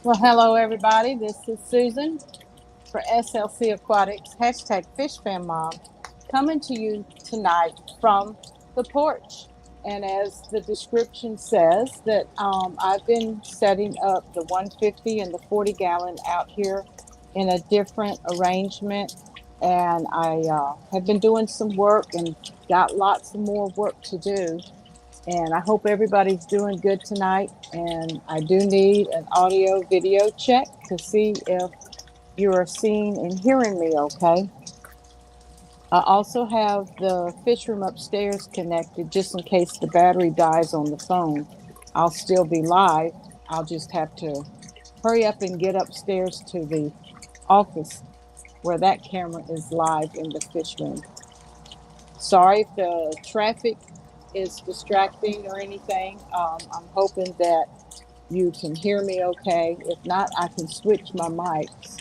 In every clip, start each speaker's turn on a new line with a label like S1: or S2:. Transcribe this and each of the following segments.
S1: Well, hello everybody. This is Susan for SLC Aquatics, hashtag FishFanMom, coming to you tonight from the porch. And as the description says, that I've been setting up the 150 and the 40 gallon out here in a different arrangement. And I have been doing some work and got lots of more work to do. And I hope everybody's doing good tonight. And I do need an audio video check to see if you are seeing and hearing me okay. I also have the fish room upstairs connected just in case the battery dies on the phone. I'll still be live. I'll just have to hurry up and get upstairs to the office where that camera is live in the fish room. Sorry if the traffic is distracting or anything. I'm hoping that you can hear me okay. If not, I can switch my mics.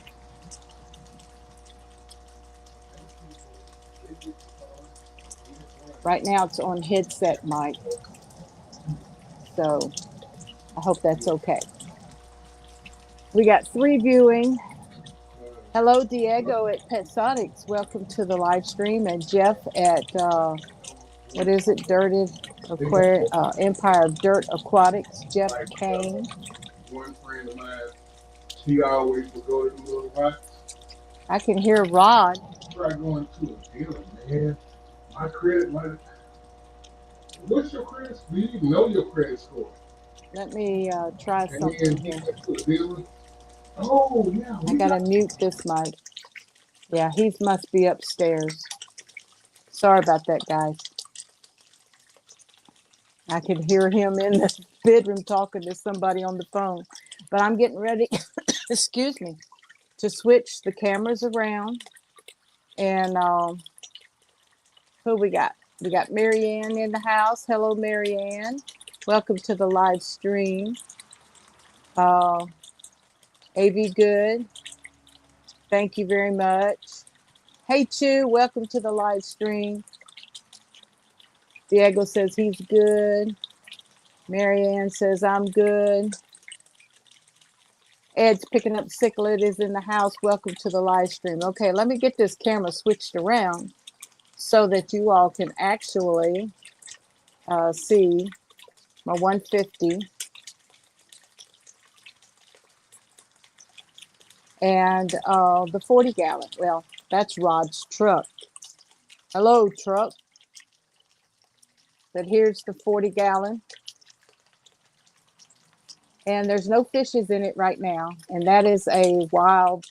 S1: Right now it's on headset mic, so I hope that's okay. We got 3 viewing. Hello, Diego at Petsonics. Welcome to the live stream. And Jeff at, what is it, Empire of Dirt Aquatics. Jeff Kane.
S2: One friend of mine, he always would go to the little rocks.
S1: I can hear Rod.
S2: Try going to a dealer, man. What's your credit score? Do you even know your credit score?
S1: Let me try something here.
S2: Oh, yeah.
S1: I gotta mute this mic. Yeah, he must be upstairs. Sorry about that, guys. I could hear him in the bedroom talking to somebody on the phone. But I'm getting ready, excuse me, to switch the cameras around. And who we got? We got Marianne in the house. Hello, Marianne. Welcome to the live stream. AV Good. Thank you very much. Hey, Chew. Welcome to the live stream. Diego says he's good. Marianne says I'm good. Ed's picking up Cichlid is in the house. Welcome to the live stream. Okay, let me get this camera switched around so that you all can actually see my 150 and the 40 gallon. Well, that's Rod's truck. Hello, truck. But here's the 40 gallon. And there's no fishes in it right now. And that is a wild,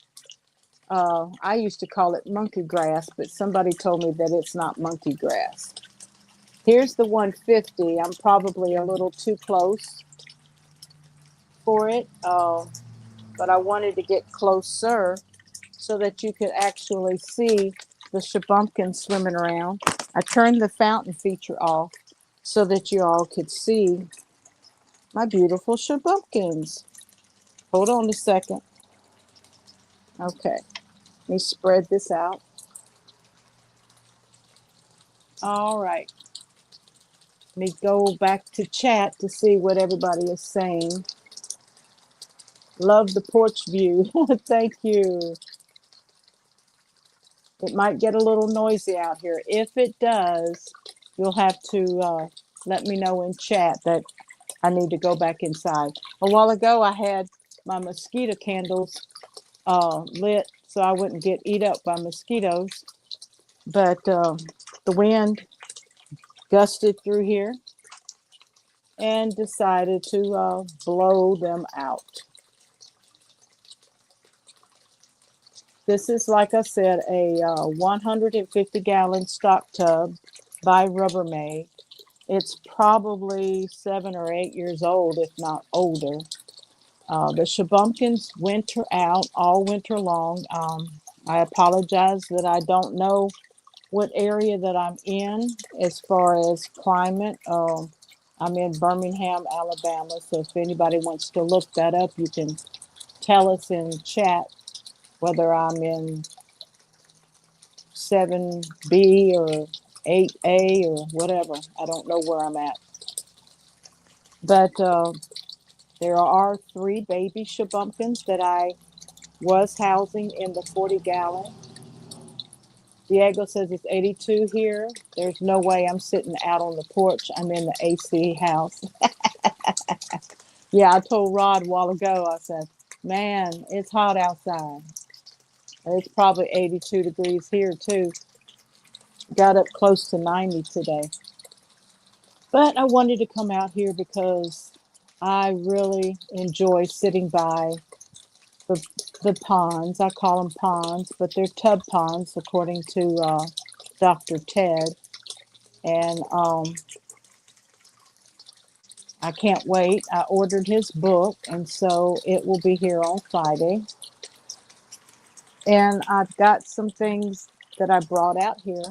S1: I used to call it monkey grass, but somebody told me that it's not monkey grass. Here's the 150. I'm probably a little too close for it, but I wanted to get closer so that you could actually see the shubunkins swimming around. I turned the fountain feature off so that you all could see my beautiful shubunkins. Hold on a second. Okay, let me spread this out. All right. Let me go back to chat to see what everybody is saying. Love the porch view. Thank you. It might get a little noisy out here. If it does, you'll have to let me know in chat that I need to go back inside. A while ago, I had my mosquito candles lit so I wouldn't get eat up by mosquitoes. But the wind gusted through here and decided to blow them out. This is, like I said, a 150 gallon stock tub by Rubbermaid. It's probably 7 or 8 years old, if not older. The shubunkins winter out all winter long. I apologize that I don't know what area that I'm in as far as climate. I'm in Birmingham, Alabama. So if anybody wants to look that up, you can tell us in chat whether I'm in 7B or 8A or whatever. I don't know where I'm at. But There are 3 baby shubunkins that I was housing in the 40-gallon. Diego says it's 82 here. There's no way I'm sitting out on the porch. I'm in the AC house. Yeah, I told Rod a while ago, I said, man, it's hot outside. It's probably 82 degrees here too. Got up close to 90 today. But I wanted to come out here because I really enjoy sitting by the, the ponds. I call them ponds, but they're tub ponds according to Dr. Ted. And I can't wait. I ordered his book, and so it will be here on Friday. And I've got some things that I brought out here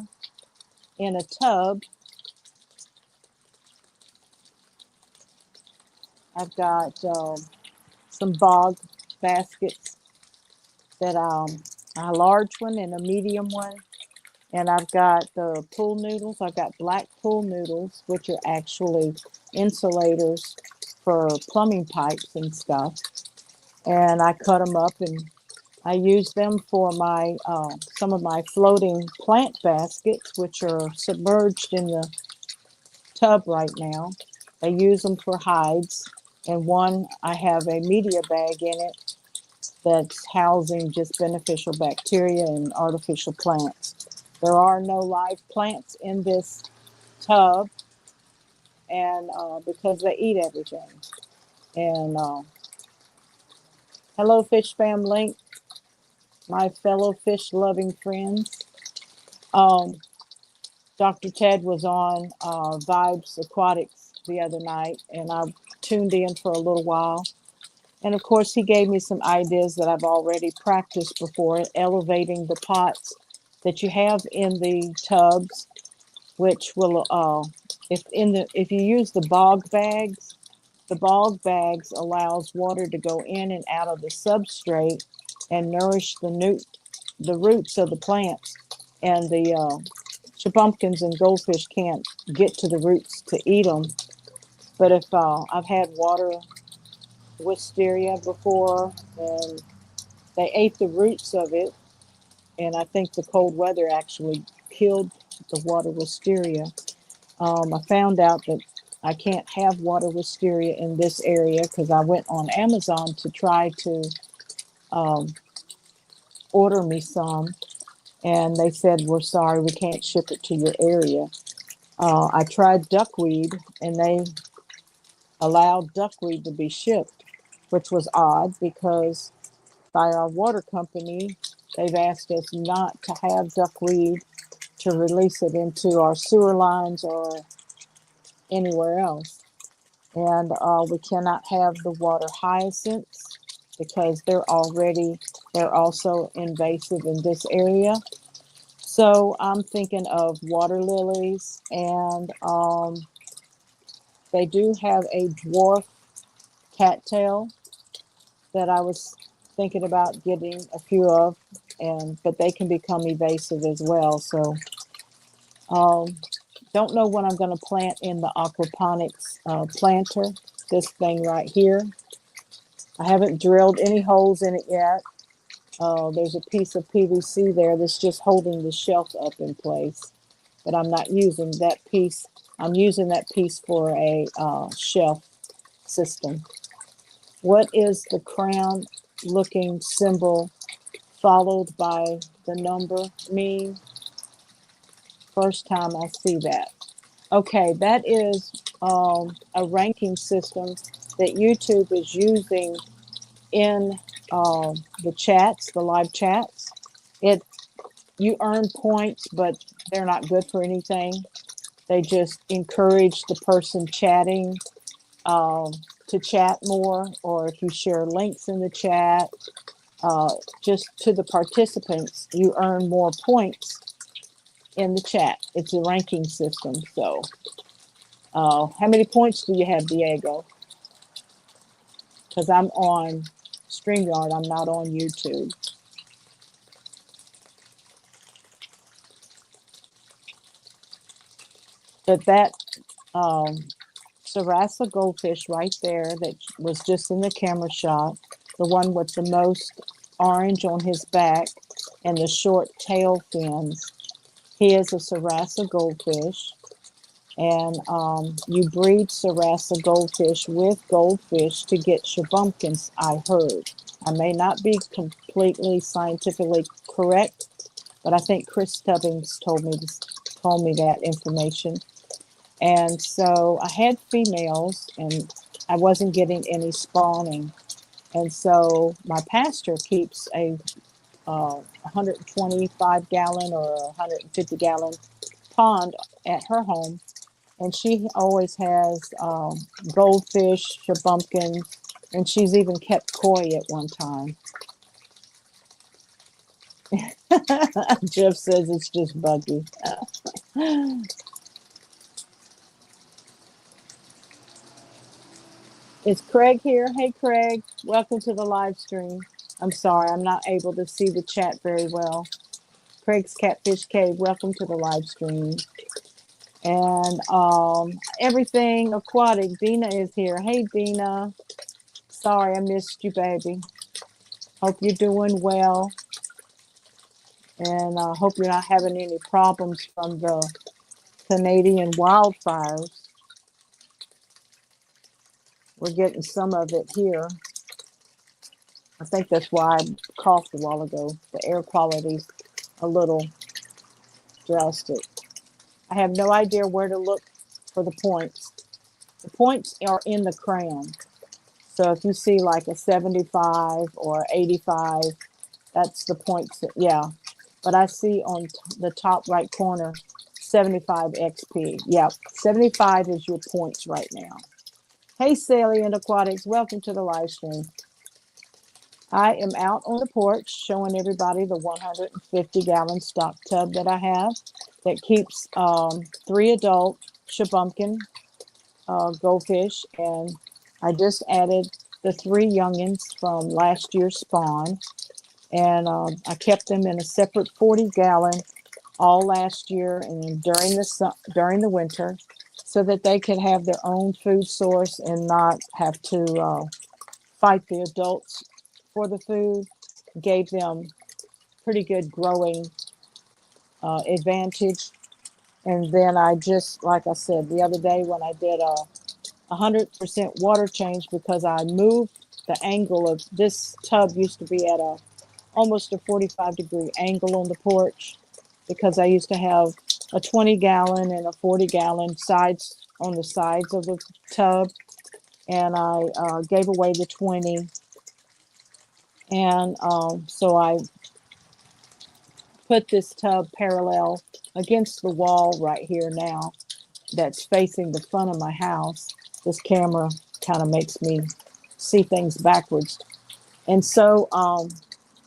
S1: in a tub. I've got some bog baskets that a large one and a medium one. And I've got the pool noodles. I've got black pool noodles, which are actually insulators for plumbing pipes and stuff. And I cut them up and I use them for my some of my floating plant baskets, which are submerged in the tub right now. I use them for hides. And one, I have a media bag in it that's housing just beneficial bacteria and artificial plants. There are no live plants in this tub, and because they eat everything. And hello, Fish Fam Link, my fellow fish loving friends. Um, Dr. Ted was on Vibes Aquatics the other night, and I tuned in for a little while. And of course, he gave me some ideas that I've already practiced before, elevating the pots that you have in the tubs, which will, if you use the bog bags allows water to go in and out of the substrate and nourish the roots of the plants. And the pumpkins and goldfish can't get to the roots to eat them. But if I've had water wisteria before, and they ate the roots of it, and I think the cold weather actually killed the water wisteria. I found out that I can't have water wisteria in this area because I went on Amazon to try to um, order me some, and they said, we're sorry, we can't ship it to your area. I tried duckweed, and they allowed duckweed to be shipped, which was odd because by our water company, they've asked us not to have duckweed to release it into our sewer lines or anywhere else. And we cannot have the water hyacinths because they're also invasive in this area. So I'm thinking of water lilies, and they do have a dwarf cattail that I was thinking about getting a few of, but they can become evasive as well. So don't know what I'm going to plant in the aquaponics planter, this thing right here. I haven't drilled any holes in it yet. There's a piece of PVC there that's just holding the shelf up in place, but I'm not using that piece. I'm using that piece for a shelf system. What is the crown looking symbol followed by the number mean? First time I see that. Okay, that is a ranking system that YouTube is using in the chats, the live chats. You earn points, but they're not good for anything. They just encourage the person chatting to chat more, or if you share links in the chat, just to the participants, you earn more points in the chat. It's a ranking system. So, how many points do you have, Diego? Because I'm on StreamYard, I'm not on YouTube. But that Sarasa goldfish right there that was just in the camera shot, the one with the most orange on his back and the short tail fins. He is a Sarasa goldfish. And you breed Sarasa goldfish with goldfish to get shubunkins, I heard. I may not be completely scientifically correct, but I think Chris Stubbings told me that information. And so I had females, and I wasn't getting any spawning. And so my pastor keeps a 125 gallon or 150 gallon pond at her home, and she always has goldfish, shabunkins, and she's even kept koi at one time. Jeff says it's just buggy. Is Craig here? Hey, Craig. Welcome to the live stream. I'm sorry, I'm not able to see the chat very well. Craig's Catfish Cave, welcome to the live stream. And everything aquatic. Dina is here. Hey, Dina. Sorry, I missed you, baby. Hope you're doing well. And I hope you're not having any problems from the Canadian wildfires. We're getting some of it here. I think that's why I coughed a while ago. The air quality's a little drastic. I have no idea where to look for the points. The points are in the crown. So if you see like a 75 or 85, that's the points. Yeah. But I see on the top right corner, 75 XP. Yep. 75 is your points right now. Hey, Salient Aquatics. Welcome to the live stream. I am out on the porch showing everybody the 150 gallon stock tub that I have that keeps 3 adult shabunkin goldfish, and I just added the 3 youngins from last year's spawn, and I kept them in a separate 40 gallon all last year and during the winter, so that they could have their own food source and not have to fight the adults for the food. Gave them pretty good growing advantage. And then I just, like I said, the other day when I did a 100% water change, because I moved the angle of this tub used to be at almost a 45-degree angle on the porch, because I used to have a 20 gallon and a 40 gallon sides on the sides of the tub. And I gave away the 20. And so I put this tub parallel against the wall right here now that's facing the front of my house. This camera kind of makes me see things backwards. And so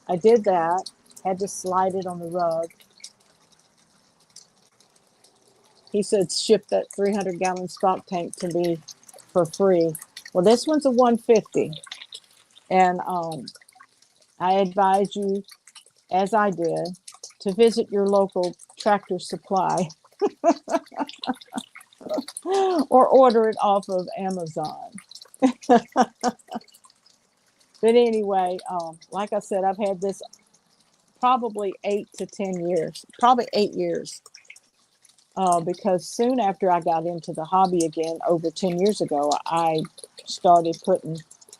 S1: I did that, had to slide it on the rug. He said ship that 300 gallon stock tank to me for free. Well, this one's a 150. And I advise you, as I did, to visit your local Tractor Supply or order it off of Amazon. But anyway, like I said, I've had this probably 8 to 10 years, probably 8 years, because soon after I got into the hobby again, over 10 years ago, I started putting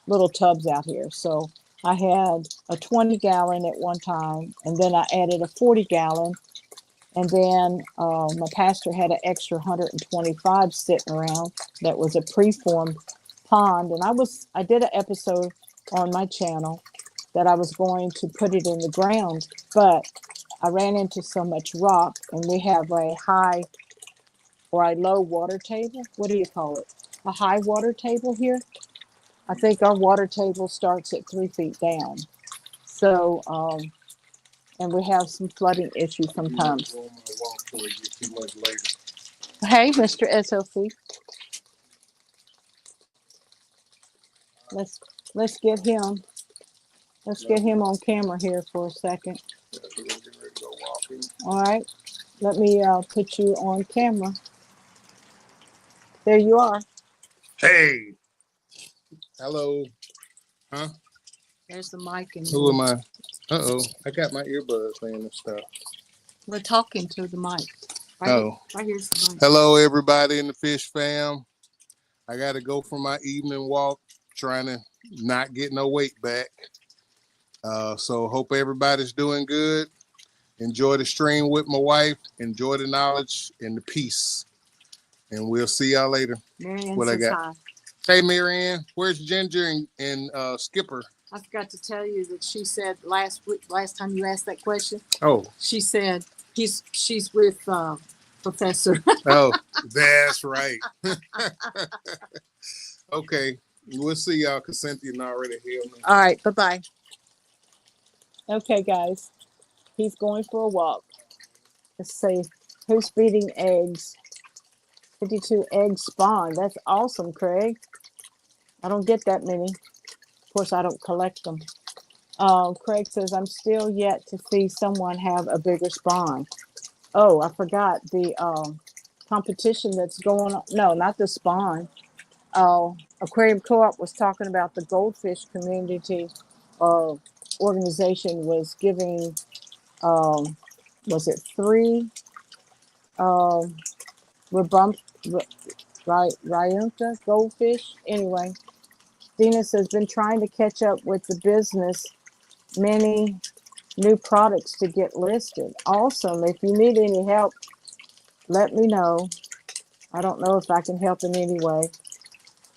S1: little tubs out here. So I had a 20 gallon at one time, and then I added a 40 gallon. And then my pastor had an extra 125 sitting around that was a preformed pond. And I did an episode on my channel that I was going to put it in the ground, but I ran into so much rock, and we have a high or a low water table. What do you call it? A high water table here. I think our water table starts at 3 feet down. So, and we have some flooding issues sometimes. Hey, Mr. SLC. Let's get him. Let's get him on camera here for a second. All right. Let me put you on camera. There you are.
S3: Hey. Hello. Huh?
S1: There's the mic. And
S3: Who am I? Uh-oh. I got my earbuds in and stuff.
S1: we're talking to the mic. Right here's the mic.
S3: Hello, everybody in the fish fam. I got to go for my evening walk, trying to not get no weight back. So hope everybody's doing good. Enjoy the stream with my wife. Enjoy the knowledge and the peace. And we'll see y'all later.
S1: Marianne
S3: What I
S1: says
S3: got?
S1: hi.
S3: Hey, Marianne, where's Ginger and Skipper?
S1: I forgot to tell you that she said last time you asked that question,
S3: Oh,
S1: she said she's with Professor.
S3: oh, that's right. Okay, we'll see y'all because Cynthia already healed me.
S1: All right, bye-bye. Okay, guys, he's going for a walk. Let's see, who's feeding eggs? 52 eggs spawn. That's awesome, Craig. I don't get that many. Of course, I don't collect them. Craig says, I'm still yet to see someone have a bigger spawn. Oh, I forgot the competition that's going on. No, not the spawn. Aquarium Co-op was talking about the goldfish community organization was giving, was it 3 Ryunta goldfish? Anyway, Venus has been trying to catch up with the business. Many new products to get listed. Awesome. If you need any help, let me know. I don't know if I can help in any way.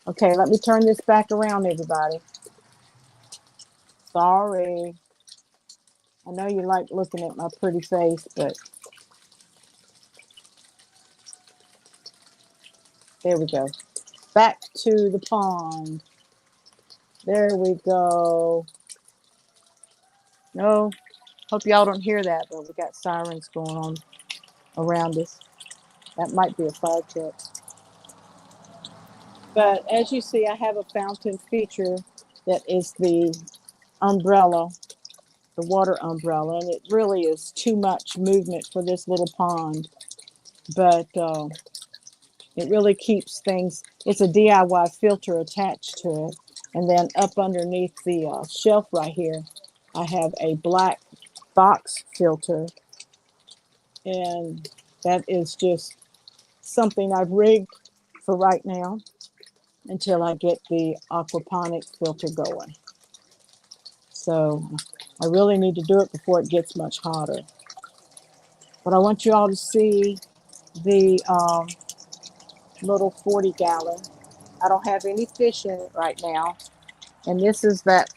S1: Okay, let me turn this back around, everybody. Sorry. I know you like looking at my pretty face, but there we go. Back to the pond. There we go. No, hope y'all don't hear that, but we got sirens going on around us. That might be a fire truck. But as you see, I have a fountain feature that is the umbrella, the water umbrella, and it really is too much movement for this little pond. But it really keeps things. It's a DIY filter attached to it. And then up underneath the shelf right here, I have a black box filter. And that is just something I've rigged for right now until I get the aquaponic filter going. So I really need to do it before it gets much hotter. But I want you all to see the little 40 gallon. I don't have any fish in it right now. And this is that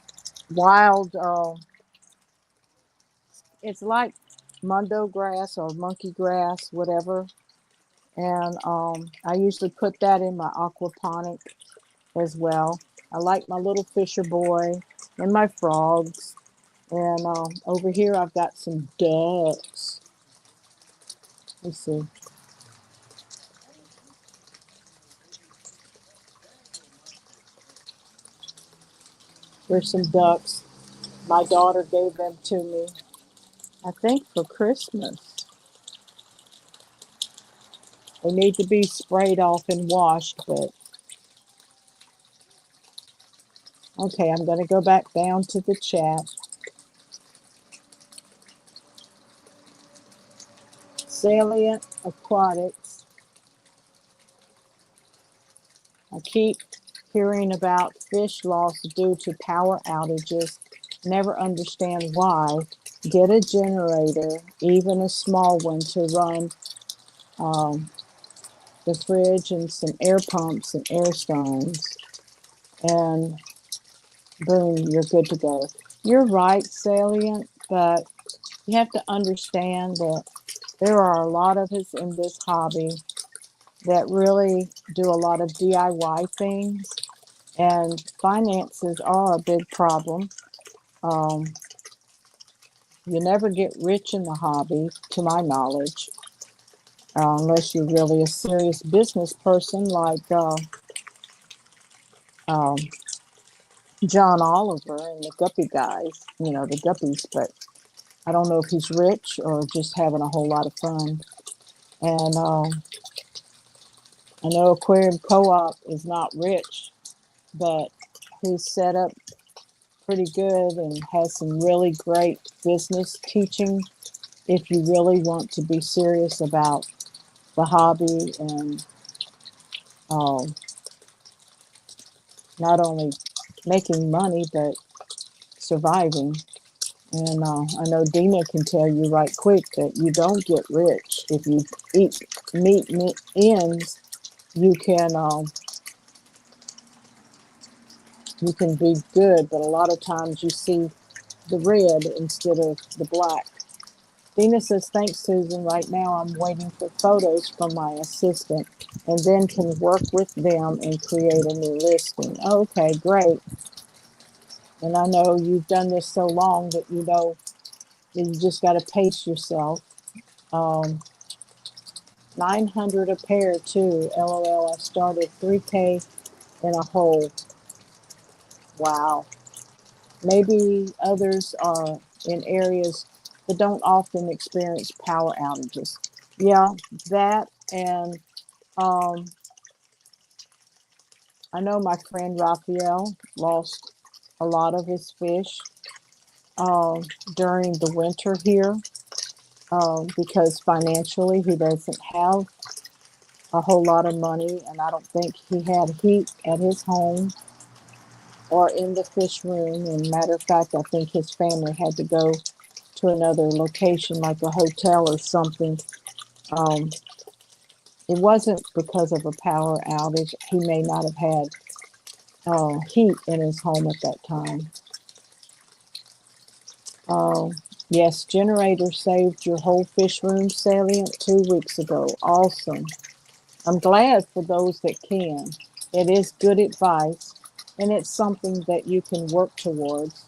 S1: wild, it's like mundo grass or monkey grass, whatever. And I usually put that in my aquaponic as well. I like my little fisher boy and my frogs. And over here I've got some ducks. Let's see. There's some ducks. My daughter gave them to me, I think for Christmas. They need to be sprayed off and washed, but okay, I'm going to go back down to the chat. SLC Aquatics. I keep hearing about fish loss due to power outages. Never understand why. Get a generator, even a small one, to run the fridge and some air pumps and air stones. And boom, you're good to go. You're right, Salient, but you have to understand that there are a lot of us in this hobby that really do a lot of DIY things, and finances are a big problem. You never get rich in the hobby, to my knowledge, unless you're really a serious business person like um, John Oliver and the Guppy guys, you know, the Guppies, but I don't know if he's rich or just having a whole lot of fun. And I know Aquarium Co-op is not rich, but he's set up pretty good and has some really great business teaching if you really want to be serious about the hobby and um, not only making money but surviving. And I know Dina can tell you right quick that you don't get rich if you eat meat ends. You can you can be good, but a lot of times you see the red instead of the black. Dina says, "Thanks, Susan. Right now I'm waiting for photos from my assistant and then can work with them and create a new listing." Okay, great. And I know you've done this so long that you know that you just got to pace yourself. Um, 900 a pair too. LOL. I started 3K in a hole. Wow. Maybe others are in areas that don't often experience power outages. Yeah, that and um, I know my friend Raphael lost a lot of his fish um, during the winter here because financially he doesn't have a whole lot of money, and I don't think he had heat at his home or in the fish room. And matter of fact, I think his family had to go to another location, like a hotel or something. Um, it wasn't because of a power outage. He may not have had heat in his home at that time. Uh, yes, generator saved your whole fish room salient 2 weeks ago. Awesome. I'm glad for those that can. It is good advice, and it's something that you can work towards.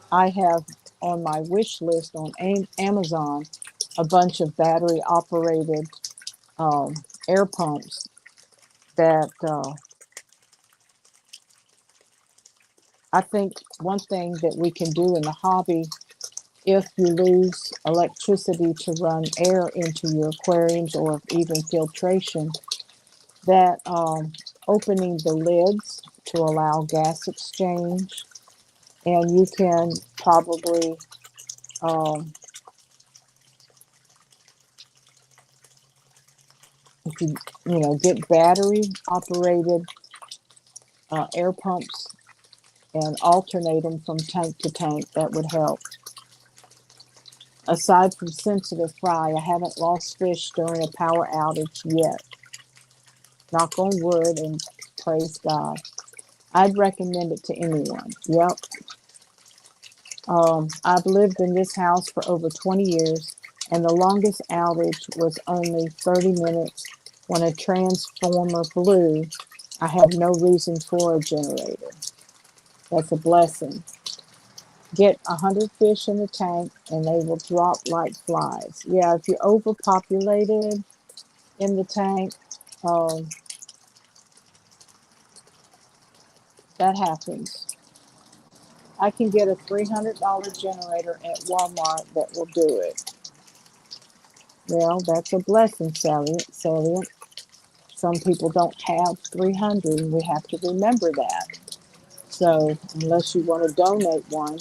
S1: I have on my wish list on Amazon a bunch of battery operated um, air pumps that I think one thing that we can do in the hobby, if you lose electricity to run air into your aquariums or even filtration, that opening the lids to allow gas exchange, and you can probably um, if you know get battery operated air pumps and alternate them from tank to tank, that would help. Aside from sensitive fry, I haven't lost fish during a power outage yet. Knock on wood and praise God. I'd recommend it to anyone. Yep. I've lived in this house for over 20 years, and the longest outage was only 30 minutes when a transformer blew. I have no reason for a generator. That's a blessing. Get 100 fish in the tank and they will drop like flies. Yeah, if you're overpopulated in the tank, um, that happens. I can get a $300 generator at Walmart that will do it. Well, that's a blessing, Salient. Some people don't have 300, and we have to remember that. So, unless you want to donate one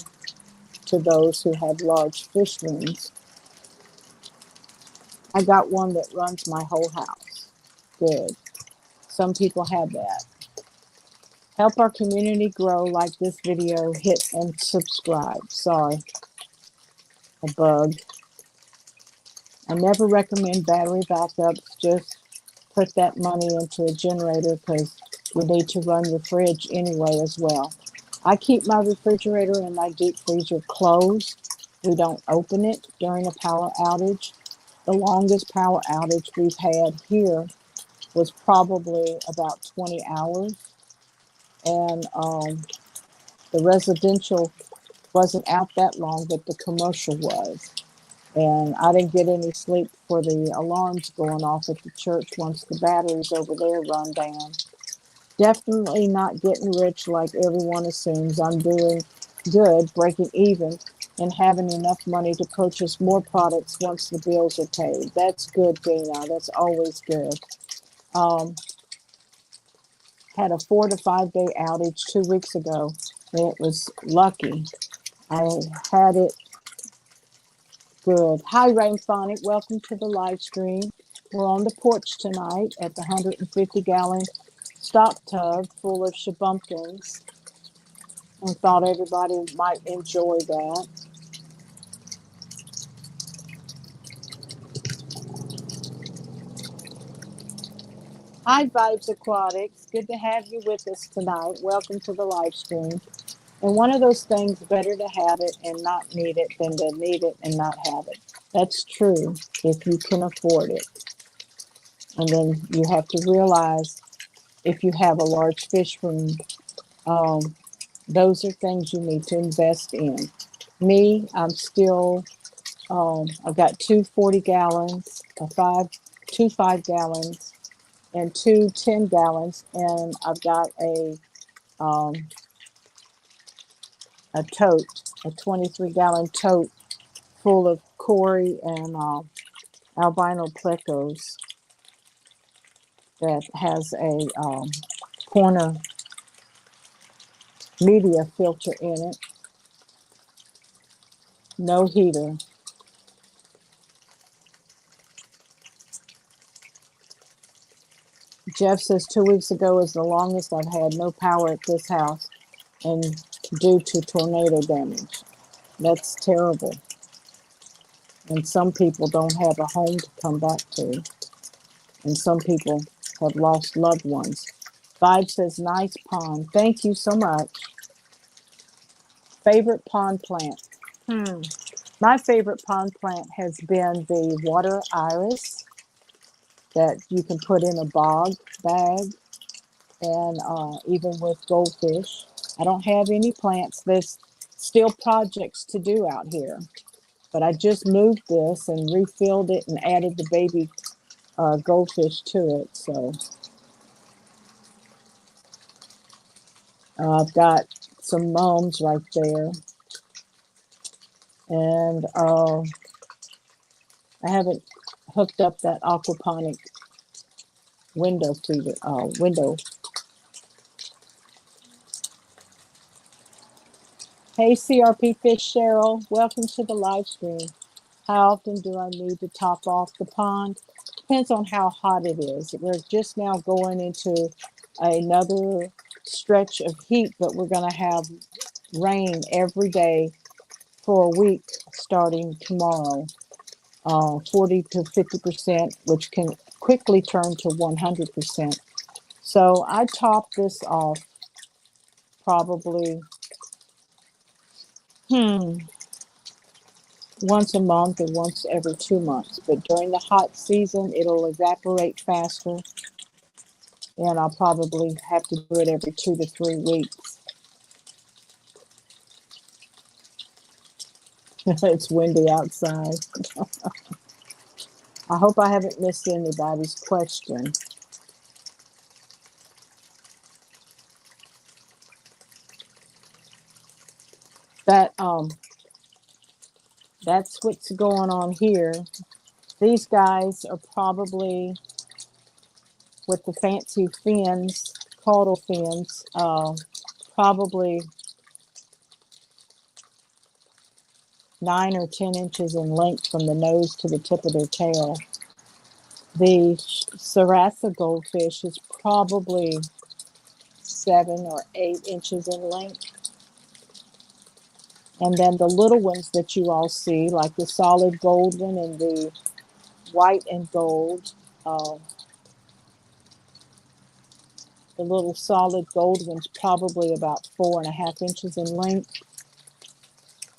S1: to those who have large fish rooms, I got one that runs my whole house. Good. Some people have that. Help our community grow. Like this video, hit and subscribe. Sorry, a bug. I never recommend battery backups. Just put that money into a generator because you need to run your fridge anyway as well. I keep my refrigerator and my deep freezer closed. We don't open it during a power outage. The longest power outage we've had here was probably about 20 hours. And the residential wasn't out that long, but the commercial was. And I didn't get any sleep for the alarms going off at the church once the batteries over there run down. Definitely not getting rich like everyone assumes. I'm doing good, breaking even, and having enough money to purchase more products once the bills are paid. That's good, Dana. That's always good. Um, had a 4 to 5 day outage 2 weeks ago. It was lucky. I had it good. Hi, Rainphonic. Welcome to the live stream. We're on the porch tonight at the 150-gallon stock tub full of shubunkins. I thought everybody might enjoy that. Hi, Vibes Aquatics. Good to have you with us tonight. Welcome to the live stream. And one of those things, better to have it and not need it than to need it and not have it. That's true if you can afford it. And then you have to realize if you have a large fish room, um, those are things you need to invest in. Me, I'm still, I've got 2 40 gallons, two 5 gallons, and two 10 gallons, and I've got um, a tote, a 23-gallon tote full of Cory and albino plecos that has a corner media filter in it, no heater. Jeff says 2 weeks ago is the longest I've had no power at this house, and due to tornado damage. That's terrible. And some people don't have a home to come back to. And some people have lost loved ones. Vibe says, nice pond. Thank you so much. Favorite pond plant? My favorite pond plant has been the water iris that you can put in a bog bag, and even with goldfish. I don't have any plants. There's still projects to do out here, but I just moved this and refilled it and added the baby goldfish to it. So I've got some mums right there, and I haven't hooked up that aquaponic window feeder window. Hey, CRP Fish Cheryl, welcome to the live stream. How often do I need to top off the pond? Depends on how hot it is. We're just now going into another stretch of heat, but we're going to have rain every day for a week starting tomorrow. 40 to 50%, which can quickly turn to 100%. So I top this off probably once a month or once every 2 months. But during the hot season, it'll evaporate faster, and I'll probably have to do it every 2 to 3 weeks. It's windy outside. I hope I haven't missed anybody's question. That's what's going on here. These guys are probably, with the fancy fins, caudal fins, probably 9 or 10 inches in length from the nose to the tip of their tail. The Sarasa goldfish is probably 7 or 8 inches in length. And then the little ones that you all see, like the solid gold one and the white and gold, the little solid gold one's probably about 4.5 inches in length.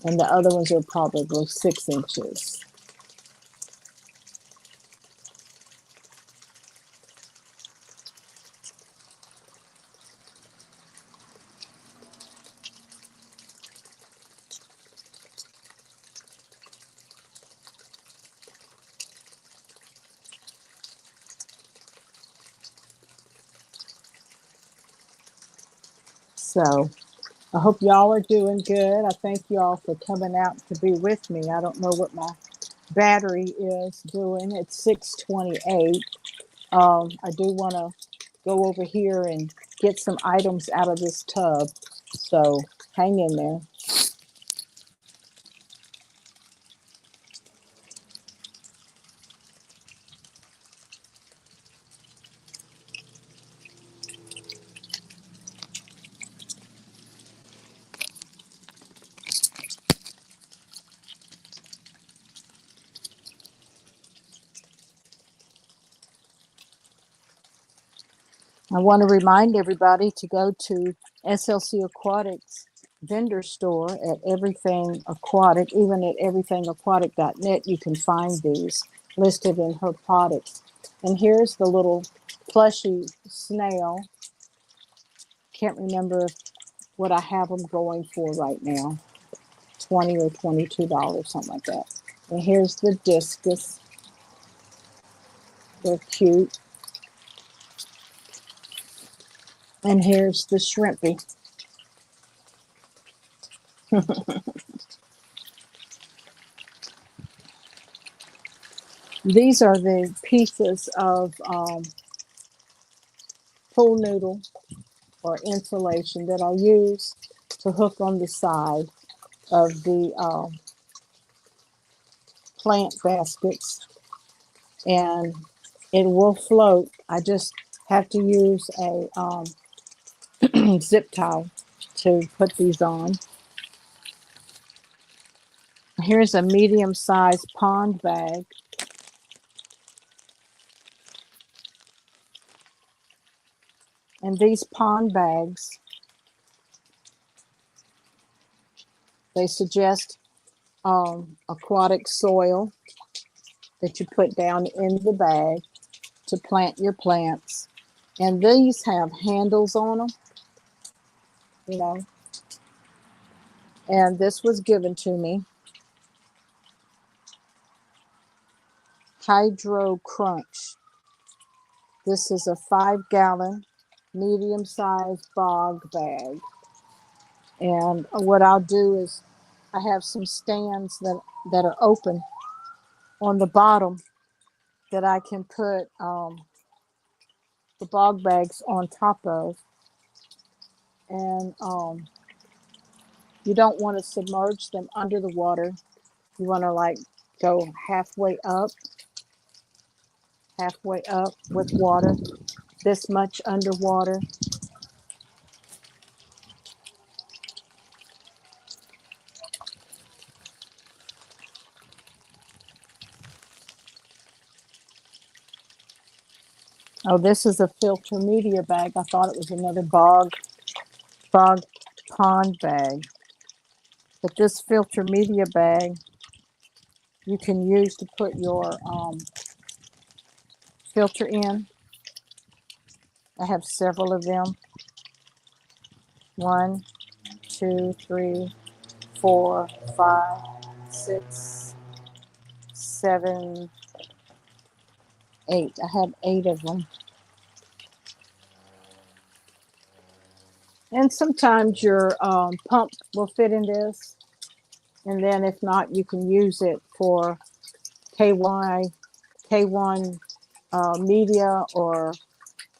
S1: And the other ones are probably 6 inches. So I hope y'all are doing good. I thank y'all for coming out to be with me. I don't know what my battery is doing. It's 6:28. I do want to go over here and get some items out of this tub. So hang in there. I want to remind everybody to go to SLC Aquatics vendor store at Everything Aquatic. Even at everythingaquatic.net, you can find these listed in her products. And here's the little plushy snail. Can't remember what I have them going for right now. $20 or $22, something like that. And here's the discus. They're cute. And here's the shrimpy. These are the pieces of pool noodle or insulation that I use to hook on the side of the plant baskets, and it will float. I just have to use a zip tie to put these on. Here's a medium-sized pond bag. And these pond bags, they suggest aquatic soil that you put down in the bag to plant your plants. And these have handles on them, you know. And this was given to me. Hydro Crunch. This is a 5-gallon medium-sized bog bag. And what I'll do is I have some stands that are open on the bottom that I can put the bog bags on top of. And you don't want to submerge them under the water. You want to like go halfway up with water, this much underwater. Oh, this is a filter media bag. I thought it was another bog pond bag. But this filter media bag you can use to put your filter in. I have several of them. 1, 2, 3, 4, 5, 6, 7, 8. I have 8 of them. And sometimes your pump will fit in this. And then if not, you can use it for K1 media or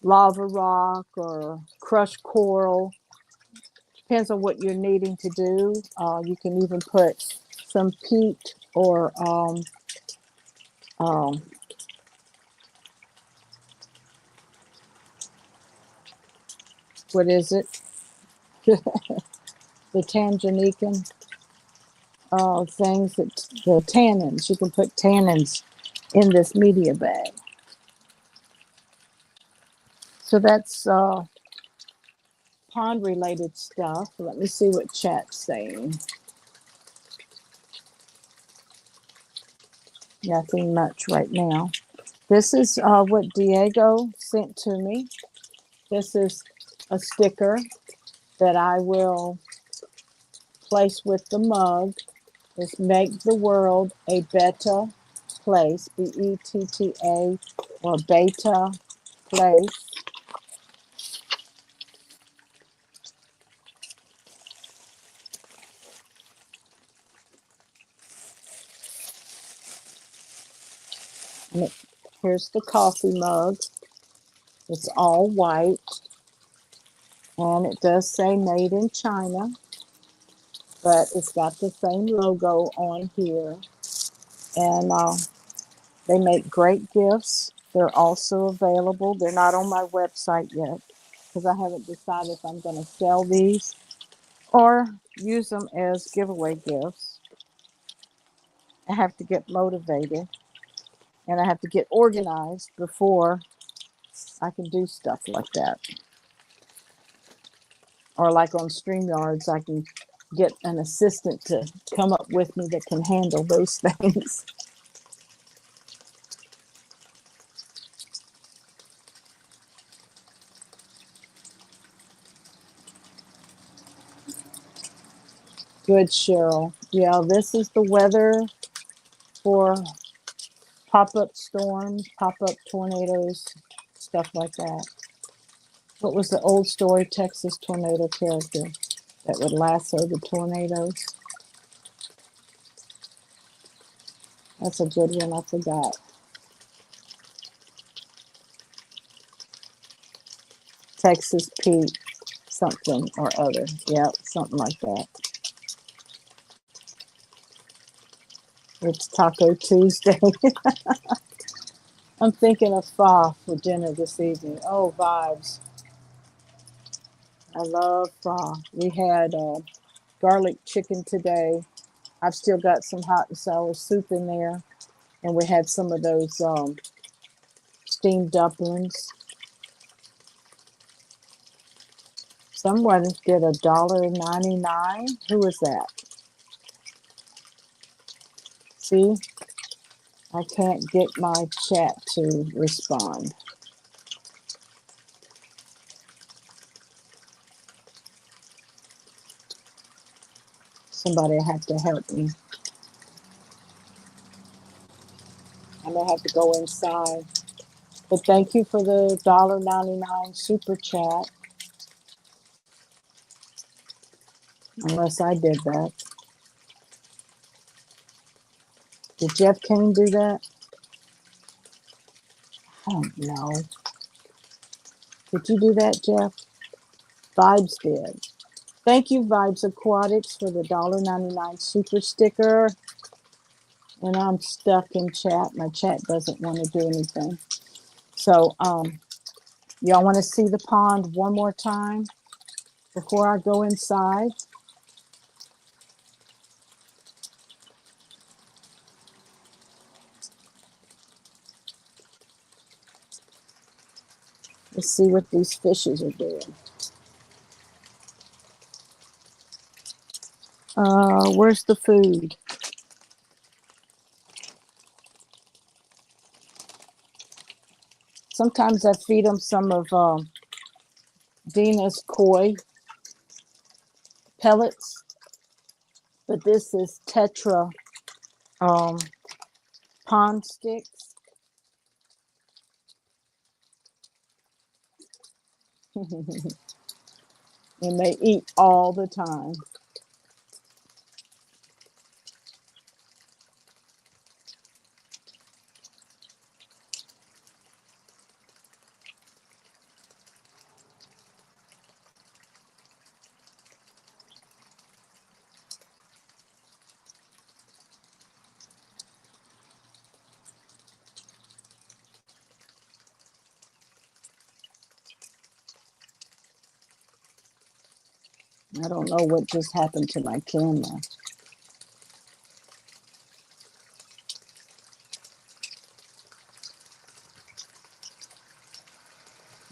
S1: lava rock or crushed coral. Depends on what you're needing to do. You can even put some peat or um, what is it? The Tanganykan things, that the tannins. You can put tannins in this media bag. So that's pond related stuff. Let me see what chat's saying. Nothing much right now. This is what Diego sent to me. This is a sticker that I will place with the mug. Is make the world a better place, BETTA, or beta place. Here's the coffee mug. It's all white, and it does say made in China, but it's got the same logo on here. And they make great gifts. They're also available. They're not on my website yet because I haven't decided if I'm going to sell these or use them as giveaway gifts. I have to get motivated and I have to get organized before I can do stuff like that. Or like on StreamYards, I can get an assistant to come up with me that can handle those things. Good, Cheryl. Yeah, this is the weather for pop-up storms, pop-up tornadoes, stuff like that. What was the old story Texas tornado character that would lasso the tornadoes? That's a good one. I forgot. Texas Pete, something or other. Yeah, something like that. It's Taco Tuesday. I'm thinking of pho for dinner this evening. Oh, vibes. I love pho. We had garlic chicken today. I've still got some hot and sour soup in there. And we had some of those steamed dumplings. Someone did $1.99. Who was that? See, I can't get my chat to respond. Somebody have to help me. I may have to go inside. But thank you for the $1.99 super chat. Unless I did that. Did Jeff Kane do that? I don't know. Did you do that, Jeff? Vibes did. Thank you, Vibes Aquatics, for the $1.99 super sticker. And I'm stuck in chat. My chat doesn't want to do anything. So, y'all want to see the pond one more time before I go inside? Let's see what these fishes are doing. Where's the food? Sometimes I feed them some of Dina's koi pellets, but this is Tetra pond sticks. And they eat all the time. I don't know what just happened to my camera.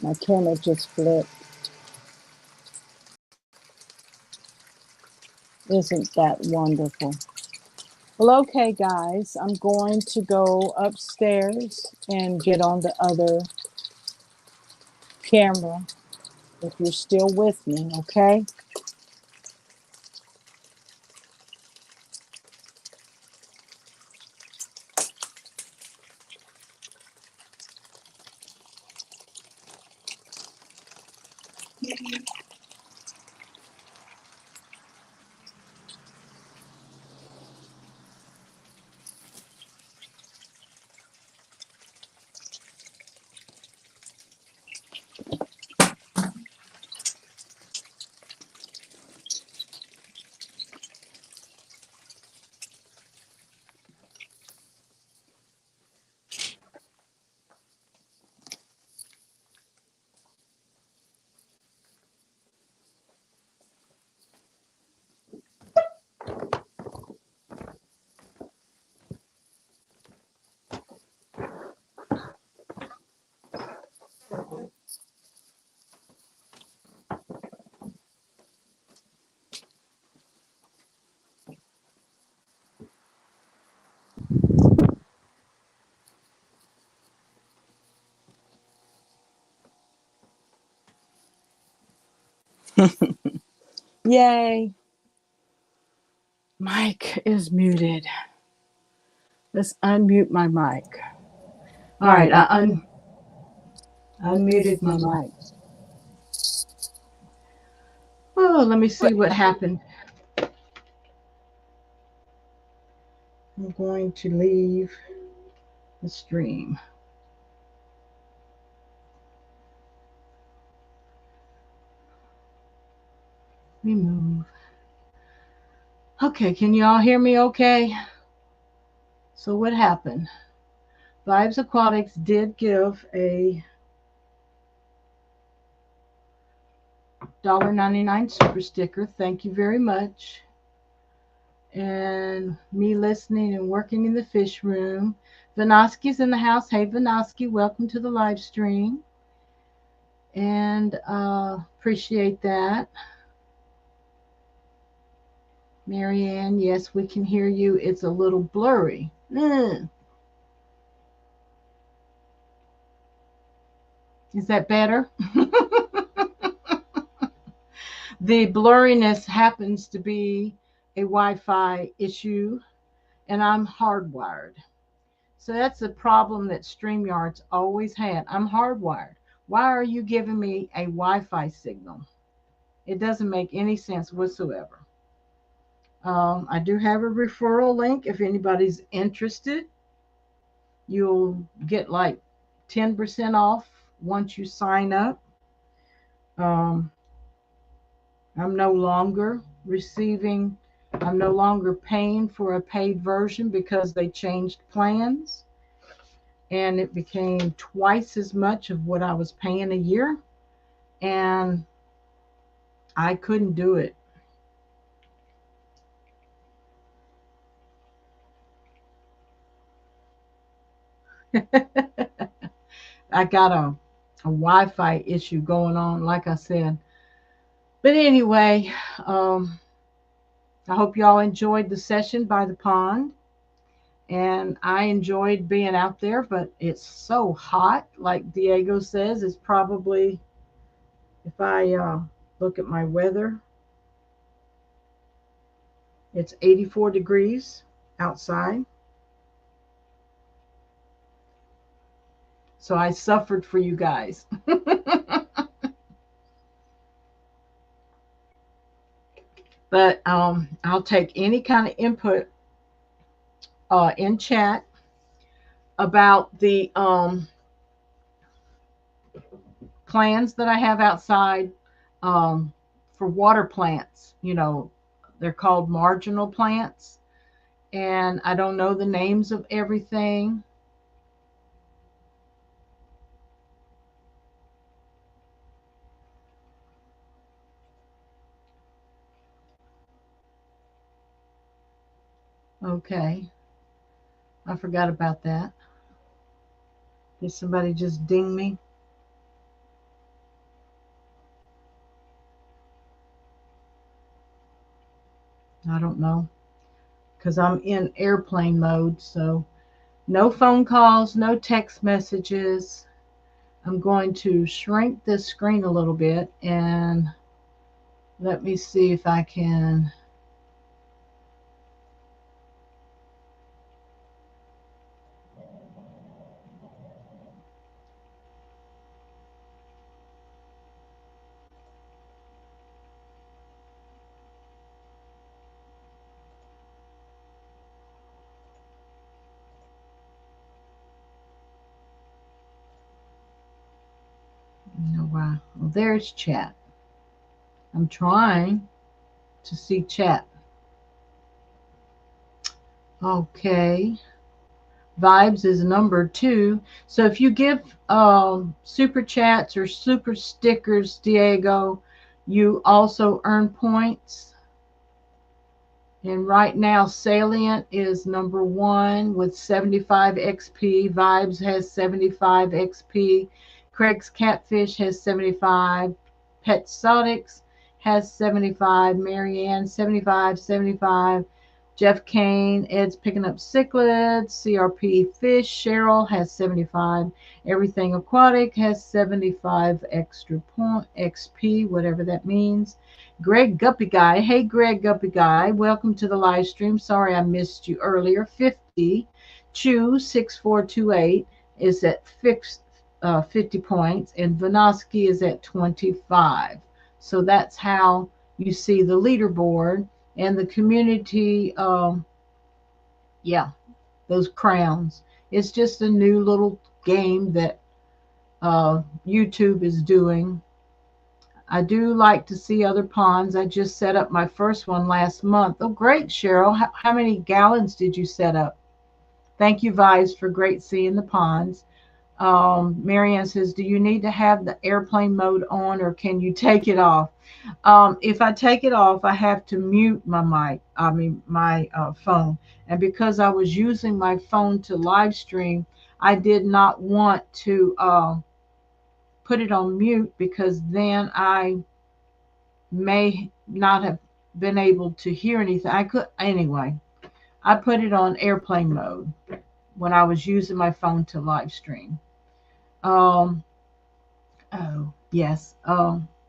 S1: My camera just flipped. Isn't that wonderful? Well, okay, guys, I'm going to go upstairs and get on the other camera if you're still with me, okay? Yay. Mic is muted. Let's unmute my mic. All right, I unmuted my mic. Oh, let me see what happened. I'm going to leave the stream. Remove. Okay, can you all hear me okay? So what happened? Vibes Aquatics did give a $1.99 super sticker. Thank you very much. And me listening and working in the fish room. Vanoski's in the house. Hey, Vanoski, welcome to the live stream. And appreciate that. Marianne, yes, we can hear you. It's a little blurry. Is that better? The blurriness happens to be a Wi-Fi issue, and I'm hardwired. So that's a problem that StreamYard's always had. I'm hardwired. Why are you giving me a Wi-Fi signal? It doesn't make any sense whatsoever. I do have a referral link if anybody's interested. You'll get like 10% off once you sign up. I'm no longer paying for a paid version because they changed plans and it became twice as much of what I was paying a year, and I couldn't do it. I got a Wi-Fi issue going on, like I said. But anyway, I hope y'all enjoyed the session by the pond. And I enjoyed being out there, but it's so hot. Like Diego says, it's probably, if I look at my weather, it's 84 degrees outside. So I suffered for you guys. But I'll take any kind of input in chat about the plans that I have outside for water plants. You know, they're called marginal plants. And I don't know the names of everything. Okay. I forgot about that. Did somebody just ding me? I don't know. Because I'm in airplane mode, so no phone calls, no text messages. I'm going to shrink this screen a little bit and let me see if I can. No, wow. Well, there's chat. I'm trying to see chat. Okay. Vibes is number 2. So if you give super chats or super stickers, Diego, you also earn points. And right now, Salient is number 1 with 75 XP. Vibes has 75 XP. Craig's Catfish has 75. Pet Exotics has 75. Marianne, 75, 75.
S4: Jeff Kane, Ed's picking up cichlids. CRP Fish, Cheryl has 75. Everything Aquatic has 75 extra point XP, whatever that means. Greg Guppy Guy, hey Greg Guppy Guy, welcome to the live stream. Sorry I missed you earlier. 50. Chew 6428 is at 50 points, and Vanosky is at 25. So that's how you see the leaderboard and the community. Yeah, those crowns. It's just a new little game that YouTube is doing. I do like to see other ponds. I just set up my first one last month. Oh, great, Cheryl. How many gallons did you set up? Thank you, Vives, for great seeing the ponds. Marianne says, do you need to have the airplane mode on or can you take it off? If I take it off, I have to mute my my phone. And because I was using my phone to live stream, I did not want to put it on mute because then I may not have been able to hear anything. I could, anyway, I put it on airplane mode when I was using my phone to live stream. Um, oh, yes.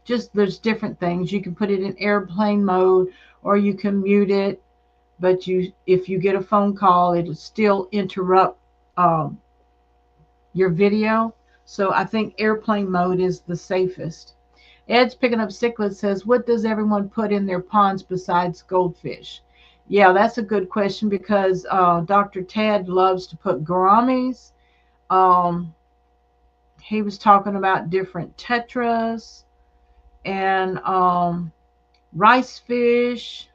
S4: Just there's different things. You can put it in airplane mode or you can mute it, but if you get a phone call, it'll still interrupt um, your video. So I think airplane mode is the safest. Ed's picking up cichlid says, what does everyone put in their ponds besides goldfish? Yeah, that's a good question because Dr. Ted loves to put gouramis. Um, he was talking about different tetras and rice fish.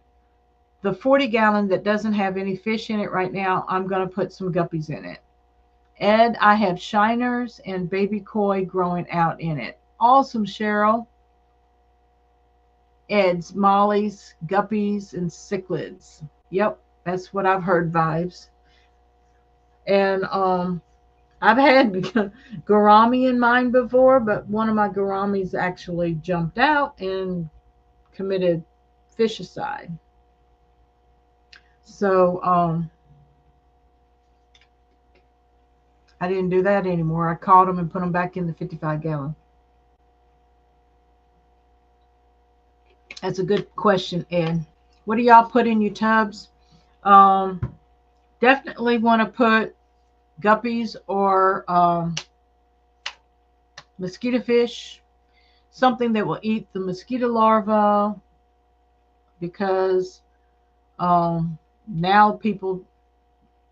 S4: The 40-gallon that doesn't have any fish in it right now, I'm going to put some guppies in it. Ed, I have shiners and baby koi growing out in it. Awesome, Cheryl. Ed's, mollies, guppies, and cichlids. Yep, that's what I've heard, Vibes. And I've had gourami in mine before, but one of my gouramis actually jumped out and committed fischicide. So I didn't do that anymore. I caught them and put them back in the 55-gallon. That's a good question, Ed. What do y'all put in your tubs? Definitely want to put guppies or mosquito fish, something that will eat the mosquito larva, because now people,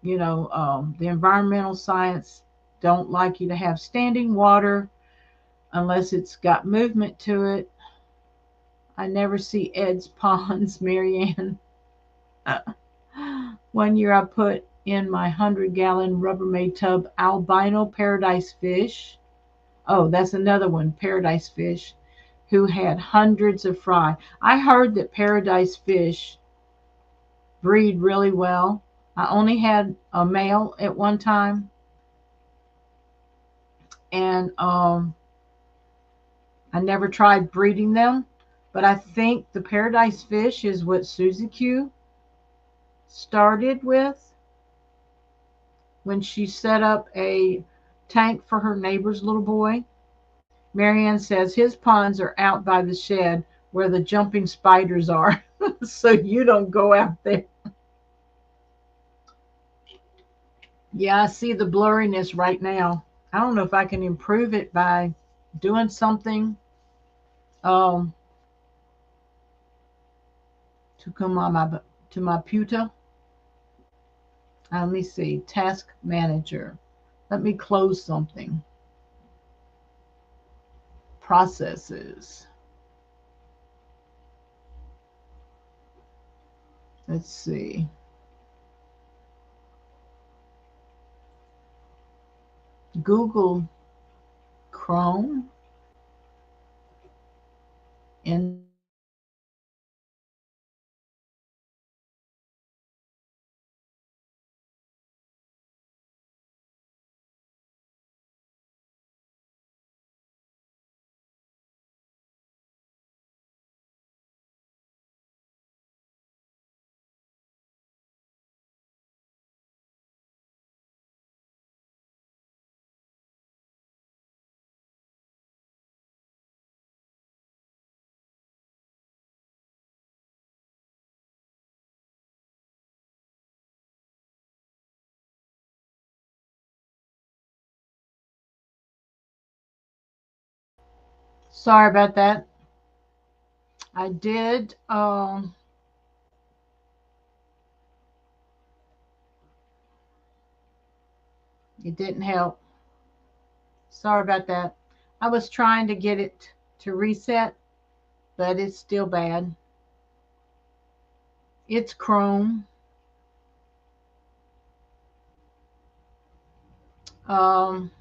S4: the environmental science don't like you to have standing water unless it's got movement to it. I never see Ed's ponds, Marianne. One year I put in my 100-gallon Rubbermaid tub albino paradise fish. Oh, that's another one, paradise fish, who had hundreds of fry. I heard that paradise fish breed really well. I only had a male at one time, and I never tried breeding them. But I think the paradise fish is what Susie Q started with when she set up a tank for her neighbor's little boy. Marianne says his ponds are out by the shed where the jumping spiders are, so you don't go out there. Yeah, I see the blurriness right now. I don't know if I can improve it by doing something um, to come on my puta. Let me see, task manager. Let me close something. Processes. Let's see. Google Chrome and Sorry about that. I did it didn't help. Sorry about that. I was trying to get it to reset, but it's still bad. It's Chrome. Um,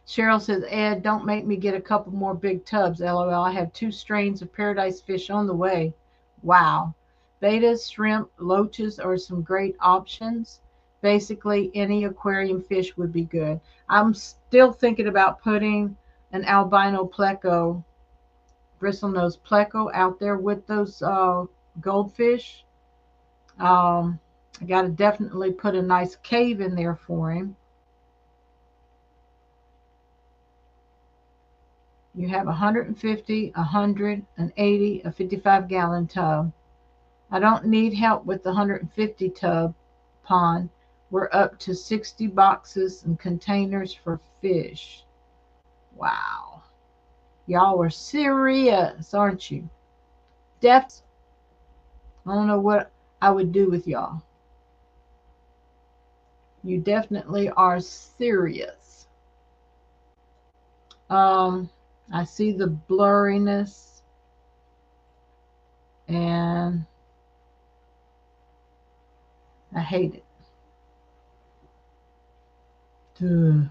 S4: Cheryl says, Ed, don't make me get a couple more big tubs. LOL. I have 2 strains of paradise fish on the way. Wow. Betas, shrimp, loaches are some great options. Basically, any aquarium fish would be good. I'm still thinking about putting an albino pleco, bristlenose pleco, out there with those goldfish. I got to definitely put a nice cave in there for him. You have 150, 100, an 80, a 55-gallon tub. I don't need help with the 150 tub pond. We're up to 60 boxes and containers for fish. Wow. Y'all are serious, aren't you? I don't know what I would do with y'all. You definitely are serious. I see the blurriness, and I hate it. Ugh.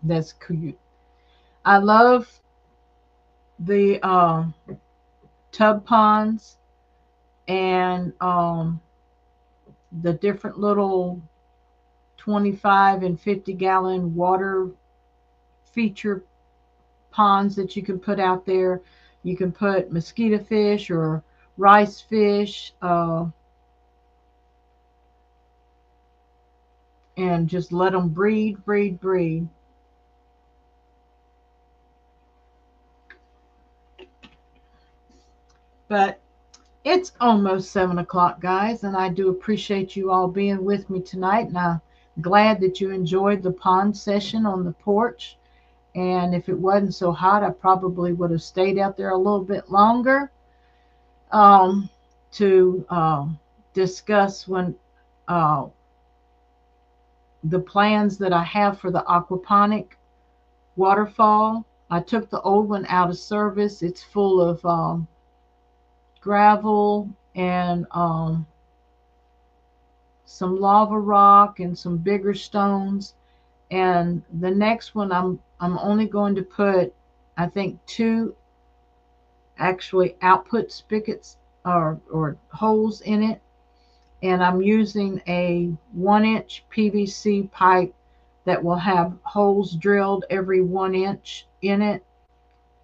S4: That's cute. I love the tub ponds and the different little 25 and 50-gallon water feature ponds that you can put out there. You can put mosquito fish or rice fish and just let them breed. But it's almost 7 o'clock, guys, and I do appreciate you all being with me tonight, and I'm glad that you enjoyed the pond session on the porch. And if it wasn't so hot, I probably would have stayed out there a little bit longer to discuss the plans that I have for the aquaponic waterfall. I took the old one out of service. It's full of gravel and some lava rock and some bigger stones. And the next one, I'm only going to put, I think, 2 actually output spigots or holes in it. And I'm using a 1-inch PVC pipe that will have holes drilled every 1 inch in it.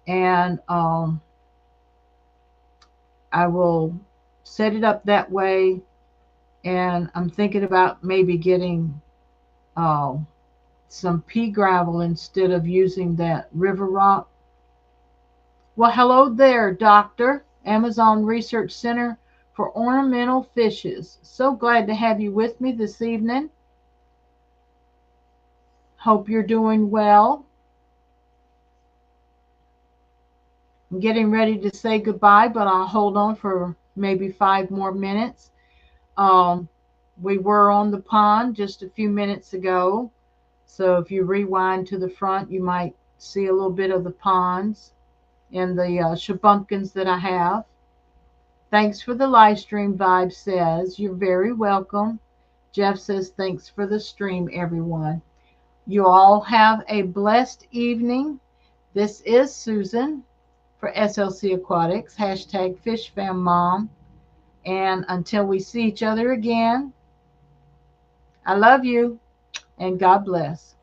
S4: And I will set it up that way. And I'm thinking about maybe getting some pea gravel instead of using that river rock. Well, hello there, Doctor. Amazon Research Center for Ornamental Fishes. So glad to have you with me this evening. Hope you're doing well. I'm getting ready to say goodbye, but I'll hold on for maybe 5 more minutes. We were on the pond just a few minutes ago. So if you rewind to the front, you might see a little bit of the ponds and the shubunkins that I have. Thanks for the live stream, Vibe says. You're very welcome. Jeff says, thanks for the stream, everyone. You all have a blessed evening. This is Susan for SLC Aquatics, hashtag FishFamMom. And until we see each other again, I love you and God bless.